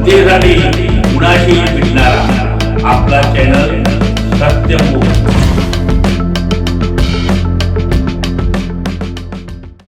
जनतेसाठी कुणाशी भेटणारा आपला चॅनल सत्यमुख।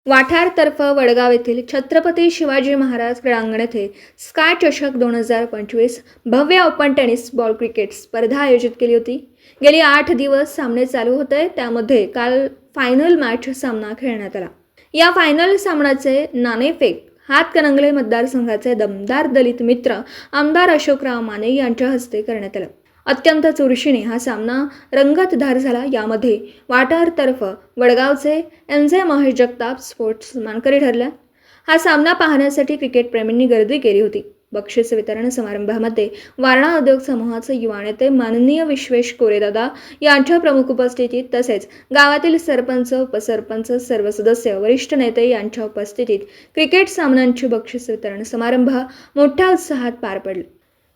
वाठारतर्फ वडगाव येथील छत्रपती शिवाजी महाराज क्रीडांगण येथे स्काय चषक 2025 भव्य ओपन टेनिस बॉल क्रिकेट स्पर्धा आयोजित केली होती। गेली 8 दिवस सामने चालू होते, त्यामध्ये काल फायनल मॅच सामना खेळण्यात आला। या फायनल सामन्याचे नाणेफेक हातकणंगले मतदारसंघाचे दमदार दलित मित्र आमदार अशोकराव माने यांच्या हस्ते करण्यात आलं। अत्यंत चुरशीने हा सामना रंगतदार झाला। यामध्ये वाठारतर्फ वडगावचे एमजे महेश जगताप स्पोर्ट्स मानकरी ठरला। हा सामना पाहण्यासाठी क्रिकेट प्रेमींनी गर्दी केली होती। बक्षीस वितरण समारंभामध्ये वारणा उद्योग समूहाचे युवा नेते माननीय विश्वेश कोरेदादा यांच्या प्रमुख उपस्थितीत तसेच गावातील सरपंच, उपसरपंच, सर्व सदस्य, वरिष्ठ नेते यांच्या उपस्थितीत क्रिकेट सामन्यांचे बक्षीस वितरण समारंभ मोठ्या उत्साहात पार पडले।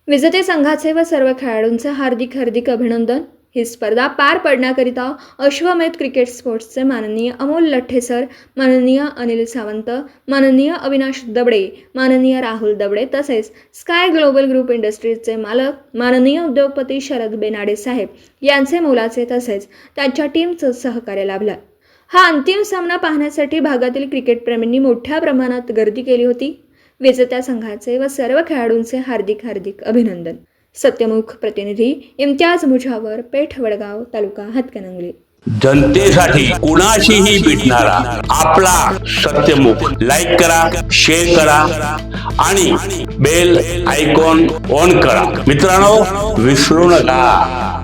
विजेते संघाचे व सर्व खेळाडूंचे हार्दिक अभिनंदन। ही स्पर्धा पार पडण्याकरिता अश्वमेध क्रिकेट स्पोर्ट्सचे माननीय अमोल लठ्ठे सर, माननीय अनिल सावंत, माननीय अविनाश दबडे, माननीय राहुल दबडे तसेच स्काय ग्लोबल ग्रुप इंडस्ट्रीजचे मालक माननीय उद्योगपती शरद बेनाडे साहेब यांचे मोलाचे तसेच त्यांच्या टीमचं सहकार्य लाभलं। हा अंतिम सामना पाहण्यासाठी भागातील क्रिकेट प्रेमींनी मोठ्या प्रमाणात गर्दी केली होती। विजेत्या संघाचे व सर्व खेळाडूंचे हार्दिक अभिनंदन। सत्यमुख प्रतिनिधी इम्तियाज मुजावर, पेठ, वडगाव, तालुका हातकणंगले। जनतेसाठी कुणाशीही भेटणारा आपला सत्यमुख। लाईक करा, शेअर करा आणि बेल आयकॉन ऑन करा। मित्रांनो, विसरू नका।